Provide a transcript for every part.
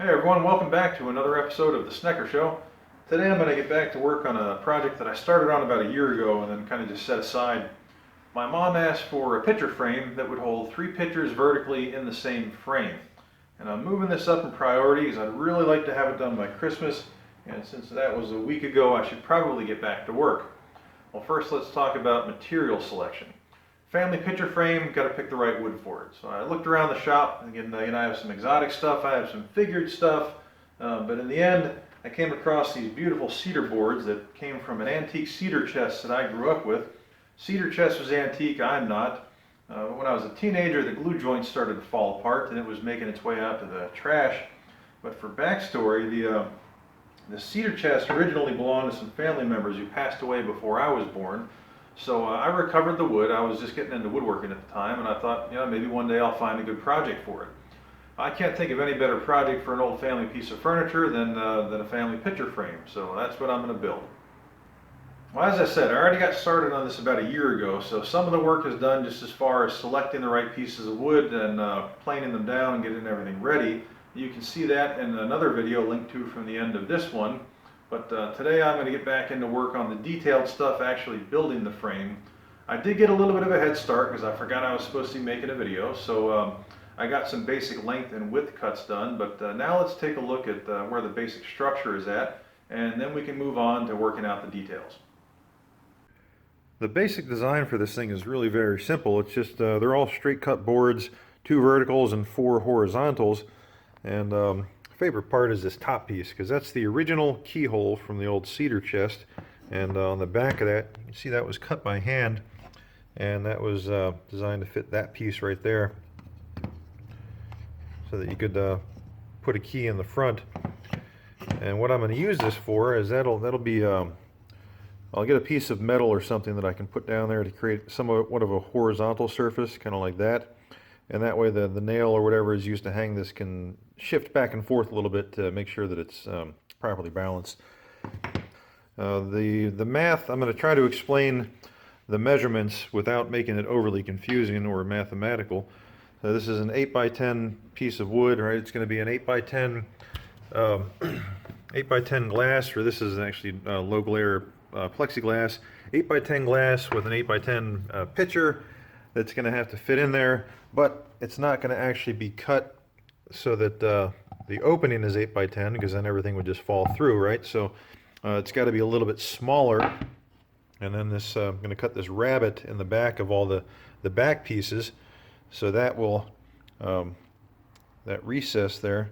Hey everyone, welcome back to another episode of the Snekker Show. Today I'm going to get back to work on a project that I started on about a year ago and then kind of just set aside. My mom asked for a picture frame that would hold 3 pictures vertically in the same frame. And I'm moving this up in priority because I'd really like to have it done by Christmas, and since that was a week ago I should probably get back to work. Well, first let's talk about material selection. Family picture frame, got to pick the right wood for it. So I looked around the shop. Again, I have some exotic stuff, I have some figured stuff, but in the end I came across these beautiful cedar boards that came from an antique cedar chest that I grew up with. Cedar chest was antique, I'm not. When I was a teenager, the glue joints started to fall apart and it was making its way out to the trash. But for backstory, the cedar chest originally belonged to some family members who passed away before I was born. So I recovered the wood. I was just getting into woodworking at the time, and I thought, maybe one day I'll find a good project for it. I can't think of any better project for an old family piece of furniture than a family picture frame, so that's what I'm going to build. Well, as I said, I already got started on this about a year ago, so some of the work is done just as far as selecting the right pieces of wood and planing them down and getting everything ready. You can see that in another video linked to from the end of this one. But today I'm going to get back into work on the detailed stuff, actually building the frame. I did get a little bit of a head start because I forgot I was supposed to be making a video, so I got some basic length and width cuts done. But now let's take a look at where the basic structure is at, and then we can move on to working out the details. The basic design for this thing is really very simple. It's just they're all straight cut boards, 2 verticals and 4 horizontals, and favorite part is this top piece because that's the original keyhole from the old cedar chest, and on the back of that you see that was cut by hand, and that was designed to fit that piece right there so that you could put a key in the front. And what I'm going to use this for is that'll be I'll get a piece of metal or something that I can put down there to create somewhat of a horizontal surface, kind of like that. And that way the nail or whatever is used to hang this can shift back and forth a little bit to make sure that it's properly balanced. The math, I'm going to try to explain the measurements without making it overly confusing or mathematical. This is an 8x10 piece of wood, right? It's going to be an 8x10 8x10 glass, or this is actually low glare plexiglass, 8x10 glass with an 8x10 pitcher that's going to have to fit in there, but it's not going to actually be cut so that the opening is 8x10, because then everything would just fall through, right? So it's got to be a little bit smaller, and then this I'm going to cut this rabbet in the back of all the back pieces, so that will that recess there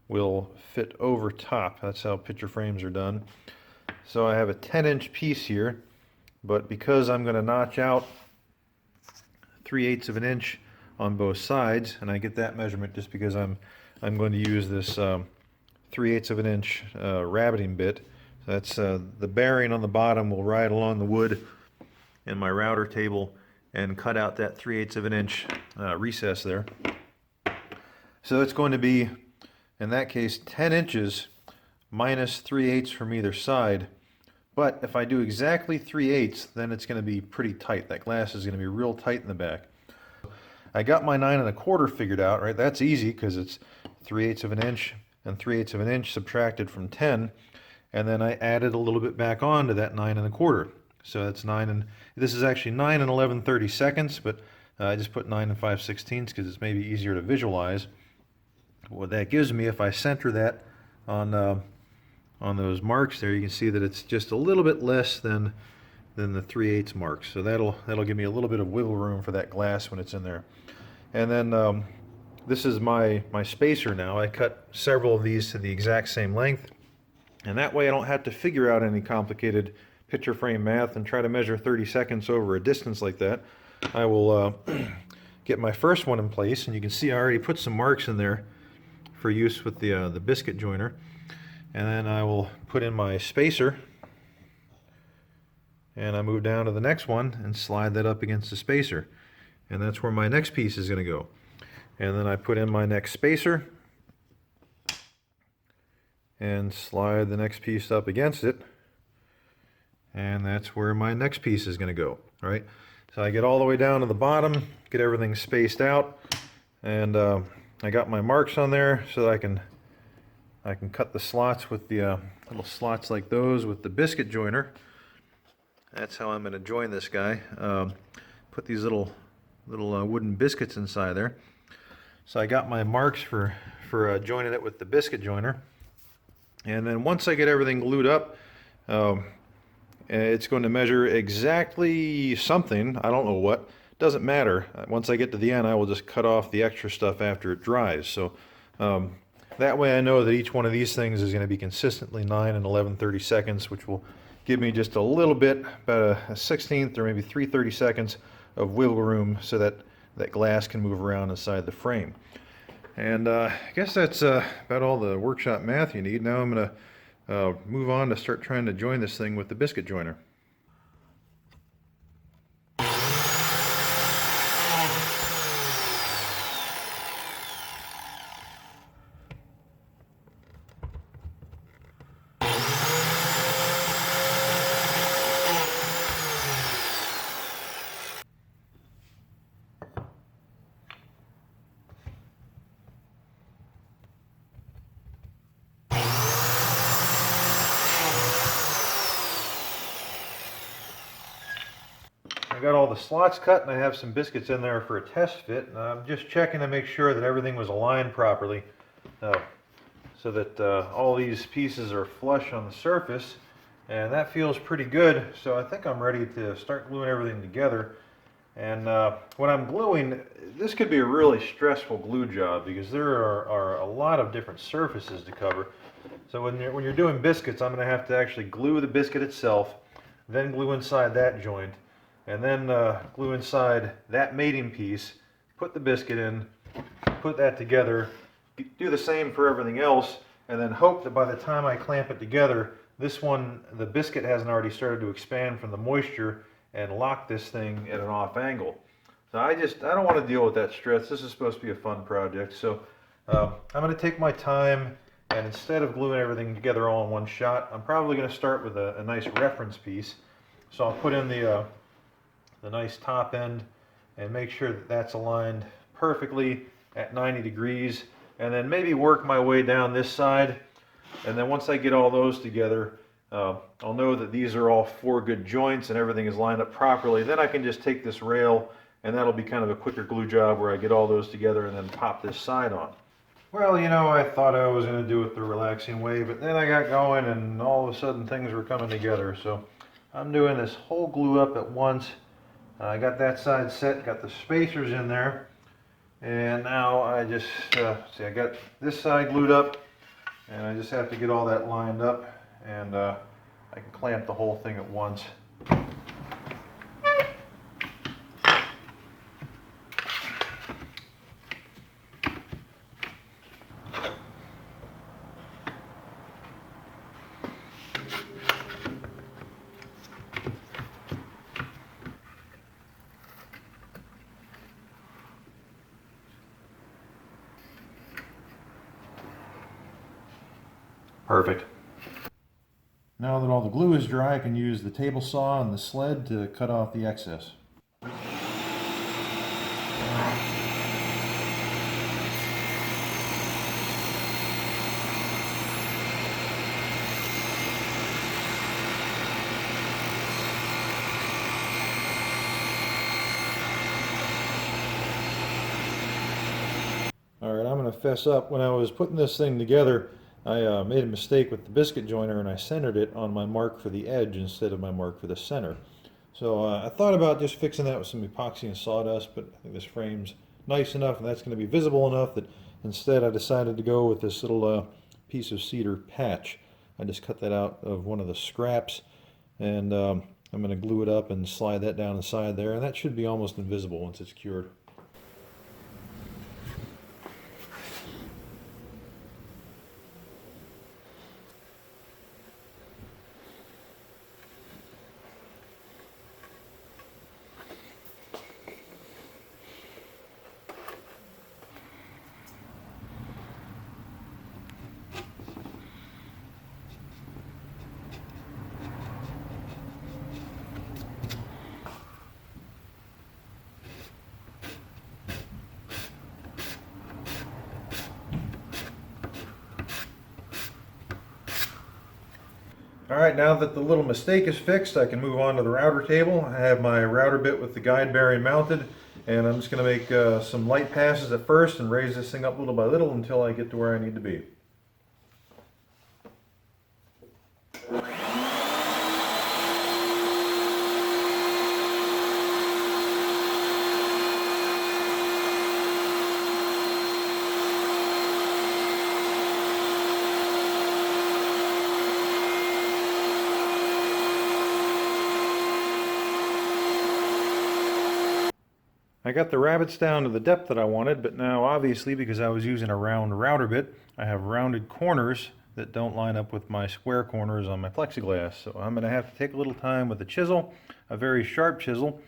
will fit over top. That's how picture frames are done. So I have a 10-inch piece here, but because I'm going to notch out 3/8 of an inch on both sides, and I get that measurement just because I'm going to use this 3/8 of an inch rabbeting bit. So that's the bearing on the bottom will ride along the wood in my router table and cut out that 3/8 of an inch recess there. So it's going to be, in that case, 10 inches minus 3/8 from either side. But if I do exactly 3/8, then it's going to be pretty tight. That glass is going to be real tight in the back. I got my 9 1/4 figured out, right? That's easy because it's 3/8 of an inch and 3/8 of an inch subtracted from 10, and then I added a little bit back on to that 9 1/4. So that's 9, and this is actually 9 11/32, but I just put 9 5/16 because it's maybe easier to visualize. What that gives me, if I center that on those marks there, you can see that it's just a little bit less than the 3/8 marks. So that'll give me a little bit of wiggle room for that glass when it's in there. And then this is my spacer now. I cut several of these to the exact same length, and that way I don't have to figure out any complicated picture frame math and try to measure 30 seconds over a distance like that. I will get my first one in place, and you can see I already put some marks in there for use with the biscuit joiner. And then I will put in my spacer, and I move down to the next one and slide that up against the spacer, and that's where my next piece is going to go. And then I put in my next spacer and slide the next piece up against it, and that's where my next piece is going to go. All right, so I get all the way down to the bottom, get everything spaced out, and I got my marks on there so that I can I can cut the slots with the little slots like those with the biscuit joiner. That's how I'm going to join this guy. Put these little wooden biscuits inside there. So I got my marks for joining it with the biscuit joiner. And then once I get everything glued up, it's going to measure exactly something. I don't know what. Doesn't matter. Once I get to the end, I will just cut off the extra stuff after it dries. So that way I know that each one of these things is going to be consistently 9 and 11/32, which will give me just a little bit, about a 1/16 or maybe 3/32 of wiggle room so that that glass can move around inside the frame. And I guess that's about all the workshop math you need. Now I'm going to move on to start trying to join this thing with the biscuit joiner. I got all the slots cut and I have some biscuits in there for a test fit. And I'm just checking to make sure that everything was aligned properly so that all these pieces are flush on the surface, and that feels pretty good. So I think I'm ready to start gluing everything together. And when I'm gluing, this could be a really stressful glue job because there are a lot of different surfaces to cover. So when you're doing biscuits, I'm going to have to actually glue the biscuit itself, then glue inside that joint, and then glue inside that mating piece, put the biscuit in, put that together, do the same for everything else, and then hope that by the time I clamp it together, this one, the biscuit hasn't already started to expand from the moisture and lock this thing at an off angle. So I don't want to deal with that stress. This is supposed to be a fun project. So I'm going to take my time, and instead of gluing everything together all in one shot, I'm probably going to start with a nice reference piece. So I'll put in the nice top end and make sure that that's aligned perfectly at 90 degrees, and then maybe work my way down this side. And then once I get all those together, I'll know that these are all 4 good joints and everything is lined up properly. Then I can just take this rail, and that'll be kind of a quicker glue job where I get all those together and then pop this side on. Well, you know, I thought I was going to do it the relaxing way, but then I got going and all of a sudden things were coming together. So I'm doing this whole glue up at once. I got that side set, got the spacers in there, and now I just, see, I got this side glued up, and I just have to get all that lined up, and I can clamp the whole thing at once. Perfect. Now that all the glue is dry, I can use the table saw and the sled to cut off the excess. Alright, I'm going to fess up. When I was putting this thing together, I made a mistake with the biscuit joiner and I centered it on my mark for the edge instead of my mark for the center. So I thought about just fixing that with some epoxy and sawdust, but I think this frame's nice enough and that's going to be visible enough that instead I decided to go with this little piece of cedar patch. I just cut that out of one of the scraps, and I'm going to glue it up and slide that down inside there, and that should be almost invisible once it's cured. Alright, now that the little mistake is fixed, I can move on to the router table. I have my router bit with the guide bearing mounted, and I'm just going to make some light passes at first and raise this thing up little by little until I get to where I need to be. I got the rabbets down to the depth that I wanted, but now obviously because I was using a round router bit, I have rounded corners that don't line up with my square corners on my plexiglass. So I'm going to have to take a little time with a chisel, a very sharp chisel,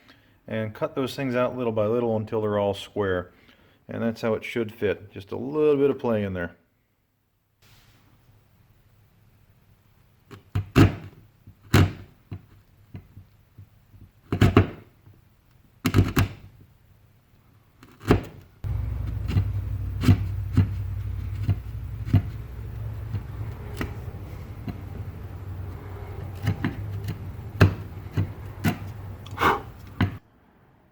and cut those things out little by little until they're all square. And that's how it should fit. Just a little bit of play in there.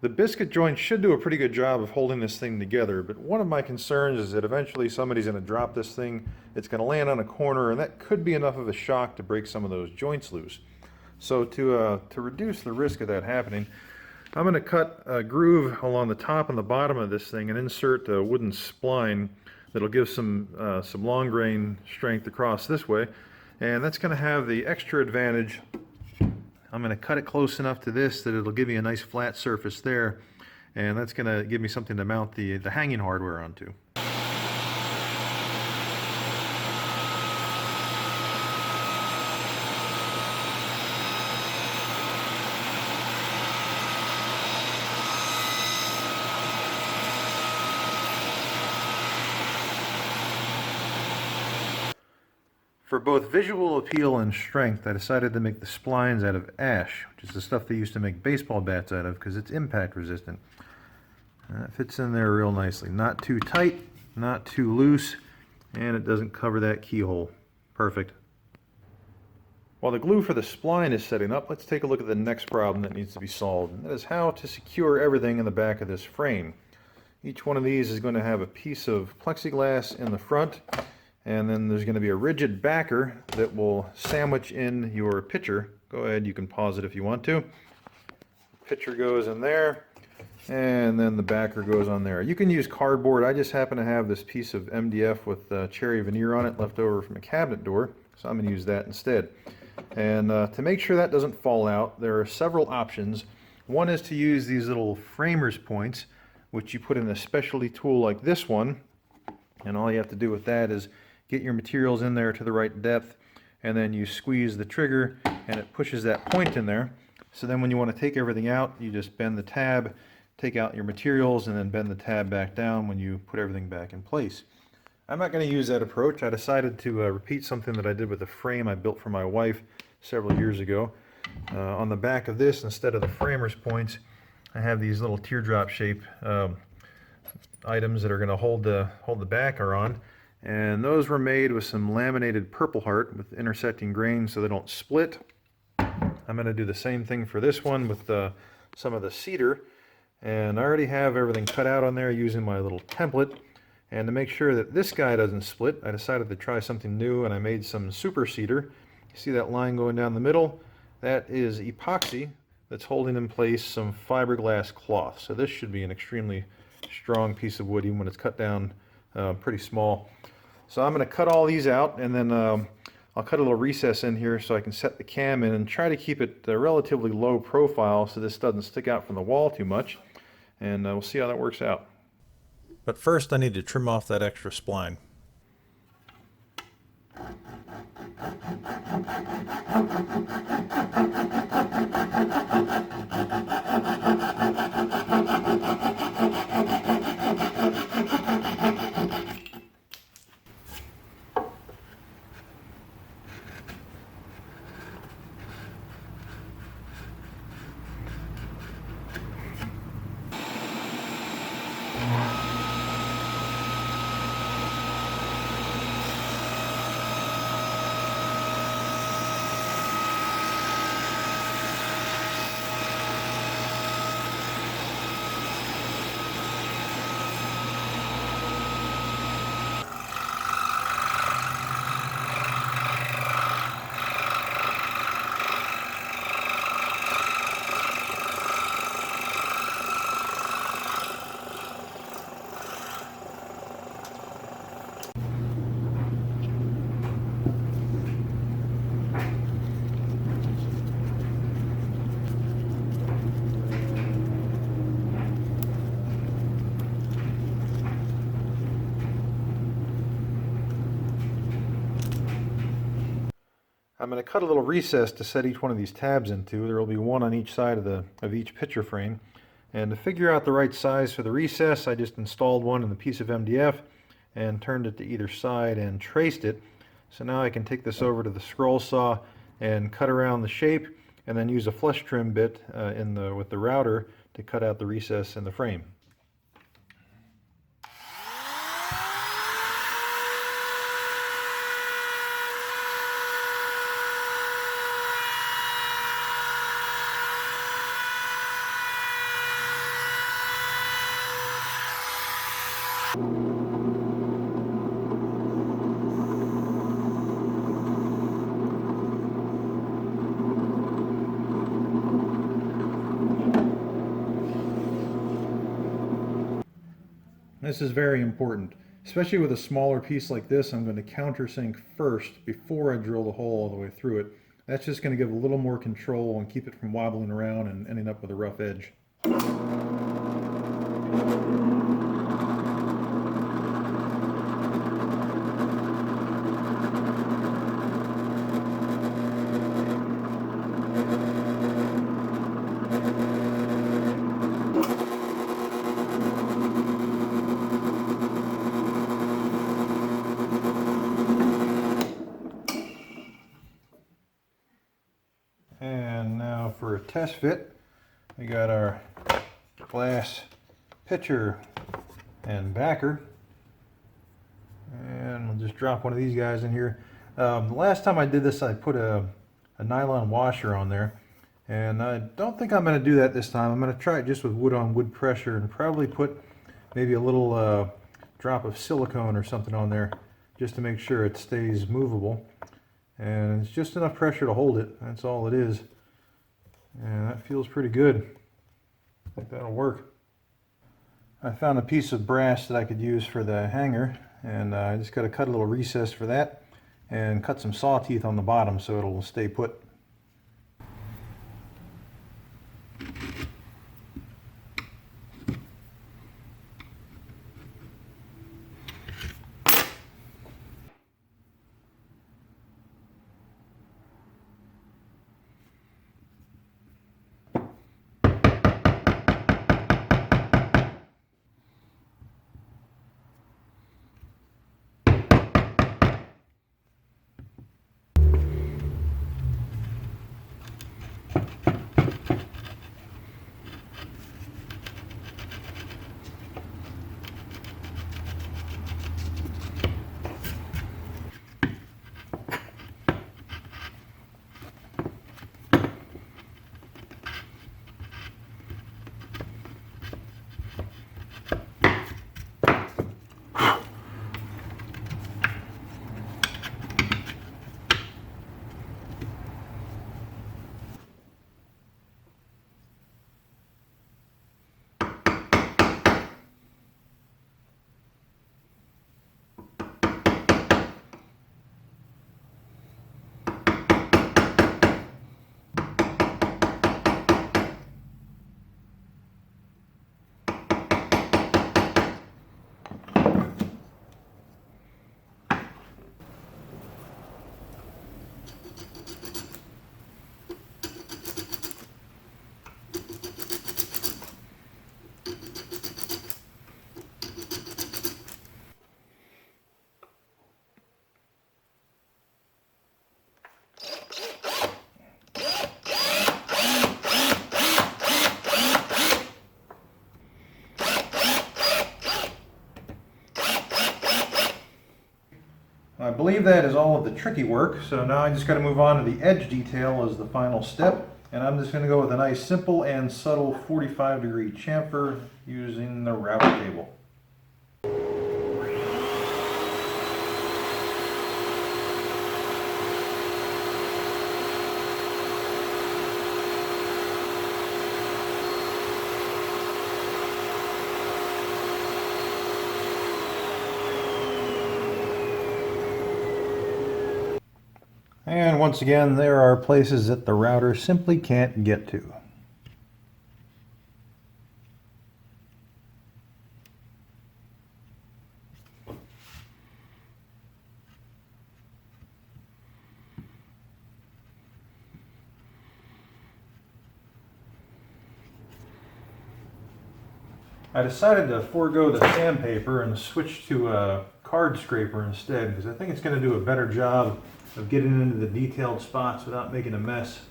The biscuit joint should do a pretty good job of holding this thing together, but one of my concerns is that eventually somebody's going to drop this thing, it's going to land on a corner, and that could be enough of a shock to break some of those joints loose. So to reduce the risk of that happening, I'm going to cut a groove along the top and the bottom of this thing and insert a wooden spline that'll give some long grain strength across this way, and that's going to have the extra advantage. I'm going to cut it close enough to this that it'll give me a nice flat surface there, and that's going to give me something to mount the hanging hardware onto. For both visual appeal and strength, I decided to make the splines out of ash, which is the stuff they used to make baseball bats out of because it's impact resistant. It fits in there real nicely. Not too tight, not too loose, and it doesn't cover that keyhole. Perfect. While the glue for the spline is setting up, let's take a look at the next problem that needs to be solved, and that is how to secure everything in the back of this frame. Each one of these is going to have a piece of plexiglass in the front, and then there's going to be a rigid backer that will sandwich in your pitcher. Go ahead, you can pause it if you want to. Pitcher goes in there, and then the backer goes on there. You can use cardboard. I just happen to have this piece of MDF with cherry veneer on it left over from a cabinet door, so I'm going to use that instead. And to make sure that doesn't fall out, there are several options. One is to use these little framers points, which you put in a specialty tool like this one, and all you have to do with that is get your materials in there to the right depth, and then you squeeze the trigger and it pushes that point in there. So then when you want to take everything out, you just bend the tab, take out your materials, and then bend the tab back down when you put everything back in place. I'm not going to use that approach. I decided to repeat something that I did with a frame I built for my wife several years ago. On the back of this, instead of the framers points, I have these little teardrop shape items that are going to hold the backer on. And those were made with some laminated purple heart with intersecting grains so they don't split. I'm going to do the same thing for this one with some of the cedar. And I already have everything cut out on there using my little template. And to make sure that this guy doesn't split, I decided to try something new, and I made some super cedar. You see that line going down the middle? That is epoxy that's holding in place some fiberglass cloth. So this should be an extremely strong piece of wood even when it's cut down pretty small. So I'm going to cut all these out, and then I'll cut a little recess in here so I can set the cam in and try to keep it relatively low profile so this doesn't stick out from the wall too much, and we'll see how that works out. But first I need to trim off that extra spline. I'm going to cut a little recess to set each one of these tabs into. There will be one on each side of each picture frame. And to figure out the right size for the recess, I just installed one in the piece of MDF and turned it to either side and traced it. So now I can take this over to the scroll saw and cut around the shape, and then use a flush trim bit with the router to cut out the recess in the frame. This is very important, especially with a smaller piece like this. I'm going to countersink first before I drill the hole all the way through it. That's just going to give a little more control and keep it from wobbling around and ending up with a rough edge. And now for a test fit, we got our glass pitcher and backer. And we'll just drop one of these guys in here. The last time I did this, I put a nylon washer on there. And I don't think I'm going to do that this time. I'm going to try it just with wood on wood pressure and probably put maybe a little drop of silicone or something on there just to make sure it stays movable. And it's just enough pressure to hold it. That's all it is. And that feels pretty good. I think that'll work. I found a piece of brass that I could use for the hanger, and I just got to cut a little recess for that and cut some saw teeth on the bottom so it'll stay put. I believe that is all of the tricky work, so now I just got to move on to the edge detail as the final step, and I'm just going to go with a nice simple and subtle 45-degree chamfer using the router table. And once again, there are places that the router simply can't get to. I decided to forego the sandpaper and switch to a card scraper instead, because I think it's going to do a better job of getting into the detailed spots without making a mess.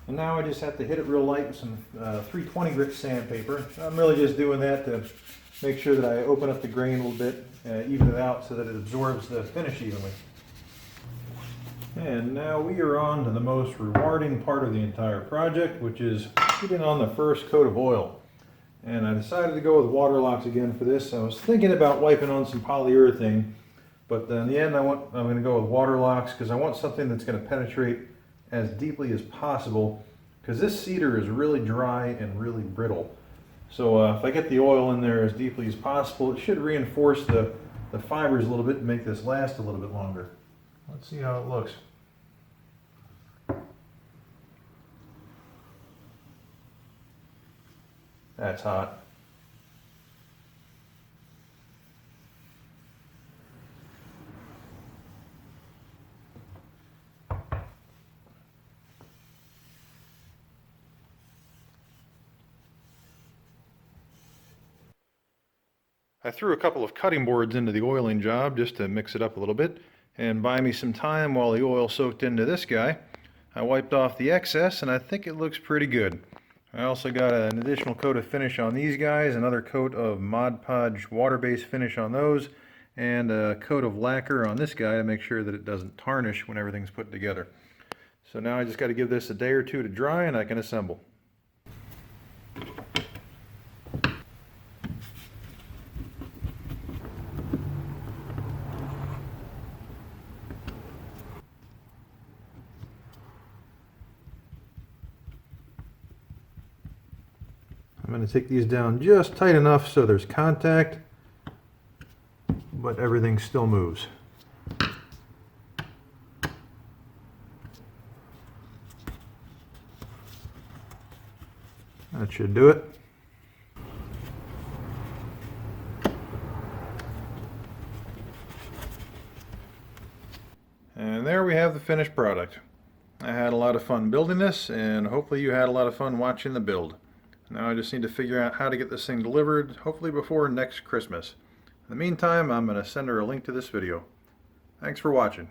And now I just have to hit it real light with some 320 grit sandpaper. I'm really just doing that to make sure that I open up the grain a little bit, even it out so that it absorbs the finish evenly. And now we are on to the most rewarding part of the entire project, which is putting on the first coat of oil. And I decided to go with water locks again for this. I was thinking about wiping on some polyurethane, but in the end I'm going to go with water locks because I want something that's going to penetrate as deeply as possible, because this cedar is really dry and really brittle. So if I get the oil in there as deeply as possible, it should reinforce the fibers a little bit and make this last a little bit longer. Let's see how it looks. That's hot. I threw a couple of cutting boards into the oiling job just to mix it up a little bit and buy me some time while the oil soaked into this guy. I wiped off the excess and I think it looks pretty good. I also got an additional coat of finish on these guys, another coat of Mod Podge water-based finish on those, and a coat of lacquer on this guy to make sure that it doesn't tarnish when everything's put together. So now I just got to give this a day or two to dry and I can assemble. I'm going to take these down just tight enough so there's contact, but everything still moves. That should do it. And there we have the finished product. I had a lot of fun building this, and hopefully you had a lot of fun watching the build. Now I just need to figure out how to get this thing delivered, hopefully before next Christmas. In the meantime, I'm going to send her a link to this video. Thanks for watching.